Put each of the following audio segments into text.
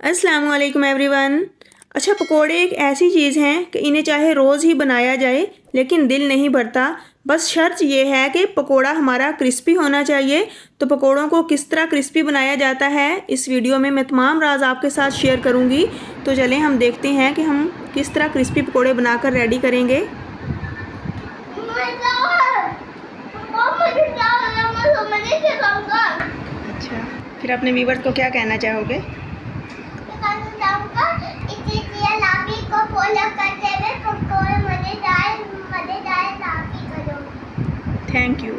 अस्सलाम वालेकुम एवरीवन। अच्छा, पकोड़े एक ऐसी चीज़ हैं कि इन्हें चाहे रोज़ ही बनाया जाए लेकिन दिल नहीं भरता। बस शर्त ये है कि पकोड़ा हमारा क्रिस्पी होना चाहिए। तो पकोड़ों को किस तरह क्रिस्पी बनाया जाता है इस वीडियो में मैं तमाम राज आपके साथ शेयर करूँगी। तो चलें हम देखते हैं कि हम किस तरह क्रिस्पी पकोड़े बनाकर रेडी करेंगे। अच्छा, फिर अपने व्यूअर्स को क्या कहना चाहोगे? Thank you.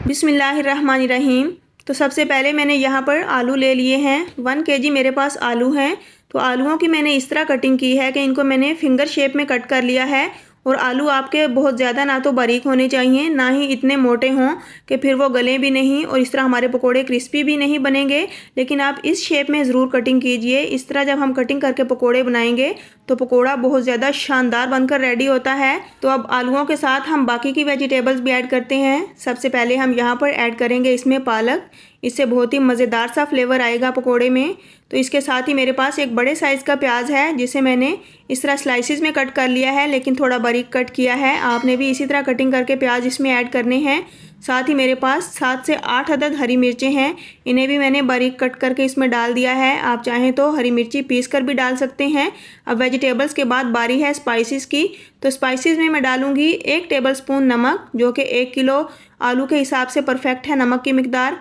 बिस्मिल्लाहिर्रहमानिर्रहीम। तो सबसे पहले मैंने यहाँ पर आलू ले लिए हैं। 1 kg मेरे पास आलू हैं। तो आलूओं की मैंने इस तरह कटिंग की है कि इनको मैंने फिंगर शेप में कट कर लिया है। और आलू आपके बहुत ज़्यादा ना तो बारीक होने चाहिए, ना ही इतने मोटे हों कि फिर वो गले भी नहीं और इस तरह हमारे पकोड़े क्रिस्पी भी नहीं बनेंगे। लेकिन आप इस शेप में ज़रूर कटिंग कीजिए। इस तरह जब हम कटिंग करके पकोड़े बनाएंगे तो पकोड़ा बहुत ज़्यादा शानदार बनकर रेडी होता है। तो अब आलूओं के साथ हम बाकी की वेजिटेबल्स भी ऐड करते हैं। सबसे पहले हम यहाँ पर ऐड करेंगे इसमें पालक। इससे बहुत ही मज़ेदार सा फ्लेवर आएगा पकोड़े में। तो इसके साथ ही मेरे पास एक बड़े साइज़ का प्याज है जिसे मैंने इस तरह स्लाइसिस में कट कर लिया है, लेकिन थोड़ा बारीक कट किया है। आपने भी इसी तरह कटिंग करके प्याज इसमें ऐड करने हैं। साथ ही मेरे पास 7 से 8 अदद हरी मिर्चें हैं, इन्हें भी मैंने बारीक कट करके इसमें डाल दिया है। आप चाहें तो हरी मिर्ची पीस कर भी डाल सकते हैं। अब वेजिटेबल्स के बाद बारी है स्पाइसेस की। तो स्पाइसेस में मैं डालूंगी 1 टेबलस्पून नमक, जो कि 1 किलो आलू के हिसाब से परफेक्ट है नमक की मिकदार।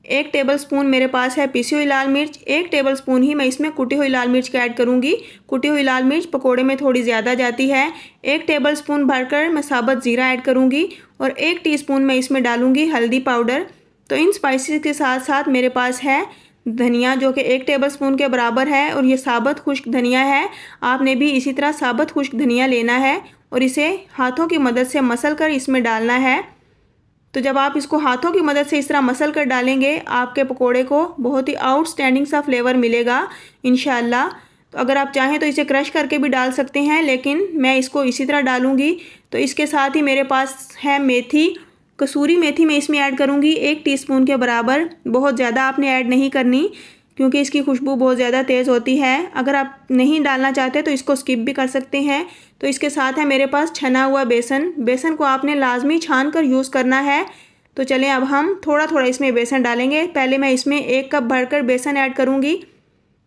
1 टेबलस्पून मेरे पास है पिसी हुई लाल मिर्च। 1 टेबलस्पून ही मैं इसमें कुटी हुई लाल मिर्च का ऐड करूंगी। कुटी हुई लाल मिर्च पकोड़े में थोड़ी ज़्यादा जाती है। 1 टेबलस्पून भरकर मैं साबुत ज़ीरा ऐड करूंगी और 1 टीस्पून मैं इसमें डालूंगी हल्दी पाउडर। तो इन स्पाइसेस के साथ साथ मेरे पास है धनिया, जो कि 1 टेबलस्पून के बराबर है और ये साबुत खुश्क धनिया है। आपने भी इसी तरह साबुत खुश्क धनिया लेना है और इसे हाथों की मदद से मसल कर इसमें डालना है। तो जब आप इसको हाथों की मदद से इस तरह मसल कर डालेंगे, आपके पकोड़े को बहुत ही आउटस्टैंडिंग सा फ्लेवर मिलेगा इंशाल्लाह। तो अगर आप चाहें तो इसे क्रश करके भी डाल सकते हैं, लेकिन मैं इसको इसी तरह डालूंगी। तो इसके साथ ही मेरे पास है मेथी, कसूरी मेथी मैं इसमें ऐड करूंगी 1 टीस्पून के बराबर। बहुत ज़्यादा आपने ऐड नहीं करनी क्योंकि इसकी खुशबू बहुत ज़्यादा तेज़ होती है। अगर आप नहीं डालना चाहते तो इसको स्किप भी कर सकते हैं। तो इसके साथ है मेरे पास छना हुआ बेसन। बेसन को आपने लाजमी छान कर यूज़ करना है। तो चलें अब हम थोड़ा थोड़ा इसमें बेसन डालेंगे। पहले मैं इसमें 1 कप भरकर बेसन ऐड करूँगी।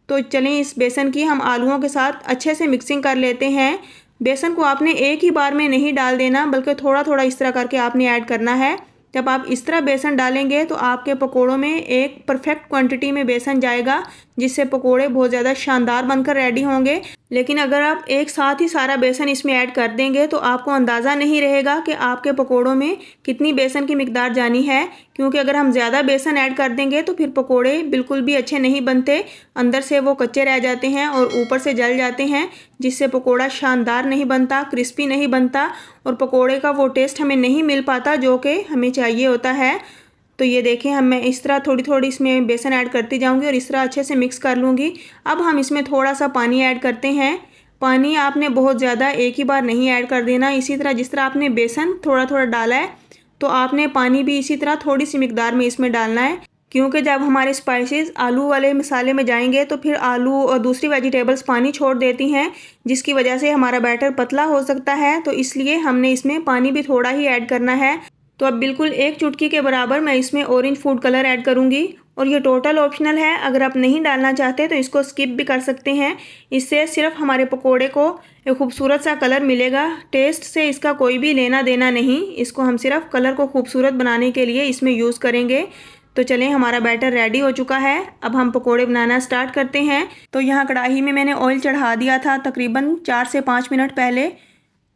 तो चलें इस बेसन की हम आलूओं के साथ अच्छे से मिक्सिंग कर लेते हैं। बेसन को आपने एक ही बार में नहीं डाल देना, बल्कि थोड़ा थोड़ा इस तरह करके आपने ऐड करना है। जब आप इस तरह बेसन डालेंगे तो आपके पकोड़ों में एक परफेक्ट क्वांटिटी में बेसन जाएगा, जिससे पकोड़े बहुत ज़्यादा शानदार बनकर रेडी होंगे। लेकिन अगर आप एक साथ ही सारा बेसन इसमें ऐड कर देंगे तो आपको अंदाज़ा नहीं रहेगा कि आपके पकोड़ों में कितनी बेसन की मिकदार जानी है। क्योंकि अगर हम ज़्यादा बेसन ऐड कर देंगे तो फिर पकोड़े बिल्कुल भी अच्छे नहीं बनते, अंदर से वो कच्चे रह जाते हैं और ऊपर से जल जाते हैं, जिससे पकोड़ा शानदार नहीं बनता, क्रिस्पी नहीं बनता और पकोड़े का वो टेस्ट हमें नहीं मिल पाता जो कि हमें चाहिए होता है। तो ये देखें, मैं इस तरह थोड़ी थोड़ी इसमें बेसन ऐड करती जाऊंगी और इस तरह अच्छे से मिक्स कर लूँगी। अब हम इसमें थोड़ा सा पानी ऐड करते हैं। पानी आपने बहुत ज़्यादा एक ही बार नहीं ऐड कर देना। इसी तरह जिस तरह आपने बेसन थोड़ा थोड़ा डाला है तो आपने पानी भी इसी तरह थोड़ी सी मिकदार में इसमें डालना है। क्योंकि जब हमारे स्पाइसेस आलू वाले मसाले में जाएंगे तो फिर आलू और दूसरी वेजिटेबल्स पानी छोड़ देती हैं, जिसकी वजह से हमारा बैटर पतला हो सकता है। तो इसलिए हमने इसमें पानी भी थोड़ा ही ऐड करना है। तो अब बिल्कुल 1 चुटकी के बराबर मैं इसमें ऑरेंज फूड कलर ऐड करूँगी और ये टोटल ऑप्शनल है। अगर आप नहीं डालना चाहते तो इसको स्किप भी कर सकते हैं। इससे सिर्फ हमारे पकोड़े को एक खूबसूरत सा कलर मिलेगा। टेस्ट से इसका कोई भी लेना देना नहीं, इसको हम सिर्फ कलर को खूबसूरत बनाने के लिए इसमें यूज़ करेंगे। तो चलें, हमारा बैटर रेडी हो चुका है। अब हम पकोड़े बनाना स्टार्ट करते हैं। तो यहाँ कढ़ाई में मैंने ऑयल चढ़ा दिया था तकरीबन 4 से 5 मिनट पहले।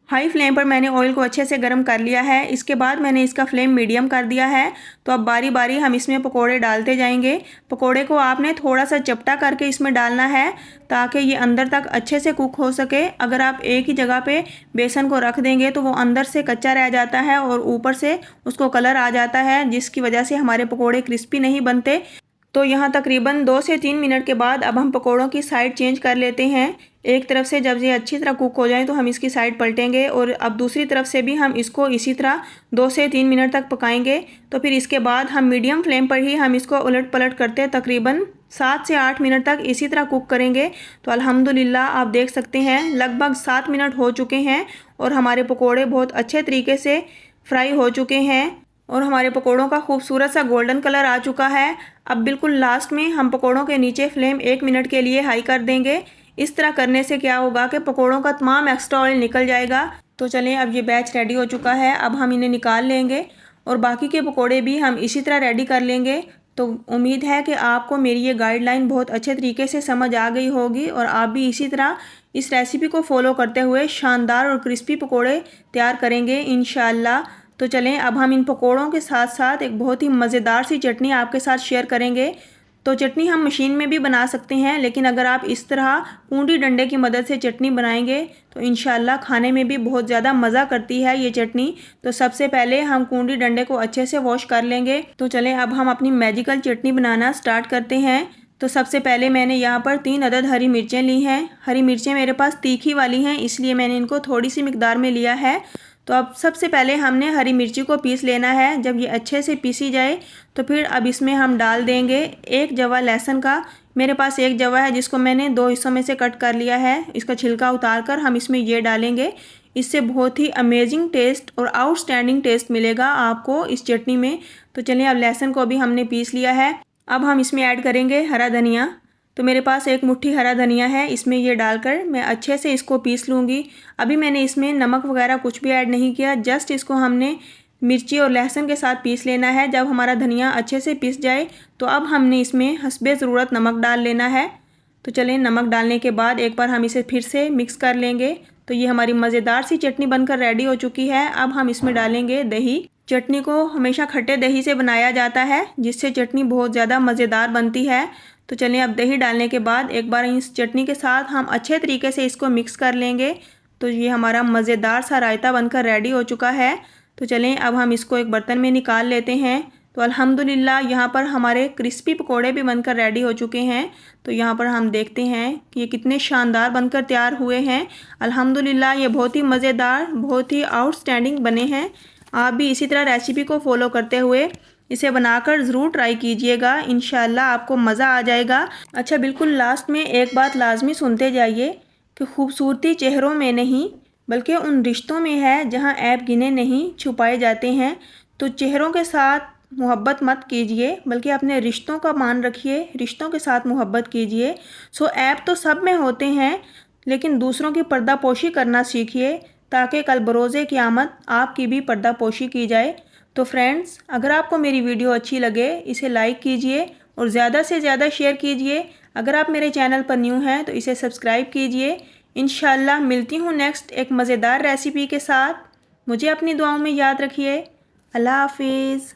हाई फ्लेम पर मैंने ऑयल को अच्छे से गर्म कर लिया है। इसके बाद मैंने इसका फ्लेम मीडियम कर दिया है। तो अब बारी बारी हम इसमें पकोड़े डालते जाएंगे। पकोड़े को आपने थोड़ा सा चपटा करके इसमें डालना है ताकि ये अंदर तक अच्छे से कुक हो सके। अगर आप एक ही जगह पे बेसन को रख देंगे तो वो अंदर से कच्चा रह जाता है और ऊपर से उसको कलर आ जाता है, जिसकी वजह से हमारे पकोड़े क्रिस्पी नहीं बनते। तो यहाँ तकरीबन 2 से 3 मिनट के बाद अब हम पकोड़ों की साइड चेंज कर लेते हैं। एक तरफ से जब ये अच्छी तरह कुक हो जाए तो हम इसकी साइड पलटेंगे और अब दूसरी तरफ से भी हम इसको इसी तरह 2 से 3 मिनट तक पकाएंगे। तो फिर इसके बाद हम मीडियम फ्लेम पर ही हम इसको उलट पलट करते तकरीबन 7 से 8 मिनट तक इसी तरह कुक करेंगे तो अल्हम्दुलिल्लाह आप देख सकते हैं लगभग 7 मिनट हो चुके हैं और हमारे पकोड़े बहुत अच्छे तरीके से फ्राई हो चुके हैं और हमारे पकोड़ों का खूबसूरत सा गोल्डन कलर आ चुका है। अब बिल्कुल लास्ट में हम पकोड़ों के नीचे फ्लेम 1 मिनट के लिए हाई कर देंगे। इस तरह करने से क्या होगा कि पकोड़ों का तमाम एक्स्ट्रा ऑयल निकल जाएगा। तो चलें, अब ये बैच रेडी हो चुका है। अब हम इन्हें निकाल लेंगे और बाकी के पकोड़े भी हम इसी तरह रेडी कर लेंगे। तो उम्मीद है कि आपको मेरी ये गाइडलाइन बहुत अच्छे तरीके से समझ आ गई होगी और आप भी इसी तरह इस रेसिपी को फॉलो करते हुए शानदार और क्रिस्पी पकोड़े तैयार करेंगे इंशाअल्लाह। तो चलें, अब हम इन पकोड़ों के साथ साथ एक बहुत ही मज़ेदार सी चटनी आपके साथ शेयर करेंगे। तो चटनी हम मशीन में भी बना सकते हैं, लेकिन अगर आप इस तरह पूंडी डंडे की मदद से चटनी बनाएंगे तो इंशाल्लाह खाने में भी बहुत ज़्यादा मज़ा करती है ये चटनी। तो सबसे पहले हम पूंडी डंडे को अच्छे से वॉश कर लेंगे। तो चलें, अब हम अपनी मैजिकल चटनी बनाना स्टार्ट करते हैं। तो सबसे पहले मैंने यहाँ पर 3 अदद हरी मिर्चें ली हैं। हरी मिर्चें मेरे पास तीखी वाली हैं, इसलिए मैंने इनको थोड़ी सी मिकदार में लिया है। तो अब सबसे पहले हमने हरी मिर्ची को पीस लेना है। जब ये अच्छे से पीसी जाए तो फिर अब इसमें हम डाल देंगे 1 जवा लहसुन का। मेरे पास 1 जवा है जिसको मैंने 2 हिस्सों में से कट कर लिया है। इसका छिलका उतार कर हम इसमें ये डालेंगे। इससे बहुत ही अमेजिंग टेस्ट और आउटस्टैंडिंग टेस्ट मिलेगा आपको इस चटनी में। तो चलिए, अब लहसुन को भी हमने पीस लिया है। अब हम इसमें ऐड करेंगे हरा धनिया। तो मेरे पास 1 मुट्ठी हरा धनिया है, इसमें ये डालकर मैं अच्छे से इसको पीस लूँगी। अभी मैंने इसमें नमक वगैरह कुछ भी ऐड नहीं किया, जस्ट इसको हमने मिर्ची और लहसुन के साथ पीस लेना है। जब हमारा धनिया अच्छे से पीस जाए तो अब हमने इसमें हस्बे ज़रूरत नमक डाल लेना है। तो चलें, नमक डालने के बाद एक बार हम इसे फिर से मिक्स कर लेंगे। तो ये हमारी मज़ेदार सी चटनी बनकर रेडी हो चुकी है। अब हम इसमें डालेंगे दही। चटनी को हमेशा खट्टे दही से बनाया जाता है, जिससे चटनी बहुत ज़्यादा मज़ेदार बनती है। तो चलिए, अब दही डालने के बाद एक बार इस चटनी के साथ हम अच्छे तरीके से इसको मिक्स कर लेंगे। तो ये हमारा मज़ेदार सा रायता बनकर रेडी हो चुका है। तो चलें, अब हम इसको एक बर्तन में निकाल लेते हैं। तो अल्हम्दुलिल्लाह यहाँ पर हमारे क्रिस्पी पकोड़े भी बनकर रेडी हो चुके हैं। तो यहाँ पर हम देखते हैं कि ये कितने शानदार बनकर तैयार हुए हैं। अल्हम्दुलिल्लाह ये बहुत ही मज़ेदार, बहुत ही आउटस्टैंडिंग बने हैं। आप भी इसी तरह रेसिपी को फॉलो करते हुए इसे बनाकर ज़रूर ट्राई कीजिएगा, इंशाल्लाह आपको मज़ा आ जाएगा। अच्छा, बिल्कुल लास्ट में एक बात लाजमी सुनते जाइए कि खूबसूरती चेहरों में नहीं बल्कि उन रिश्तों में है जहां ऐब गिने नहीं छुपाए जाते हैं। तो चेहरों के साथ मोहब्बत मत कीजिए बल्कि अपने रिश्तों का मान रखिए, रिश्तों के साथ मोहब्बत कीजिए। ऐब तो सब में होते हैं, लेकिन दूसरों की पर्दापोशी करना सीखिए ताकि कल बरोज़े क़यामत आपकी भी पर्दापोशी की जाए। तो फ्रेंड्स, अगर आपको मेरी वीडियो अच्छी लगे इसे लाइक कीजिए और ज़्यादा से ज़्यादा शेयर कीजिए। अगर आप मेरे चैनल पर न्यू हैं तो इसे सब्सक्राइब कीजिए। इंशाल्लाह मिलती हूँ नेक्स्ट एक मज़ेदार रेसिपी के साथ। मुझे अपनी दुआओं में याद रखिए। अल्लाह हाफिज़।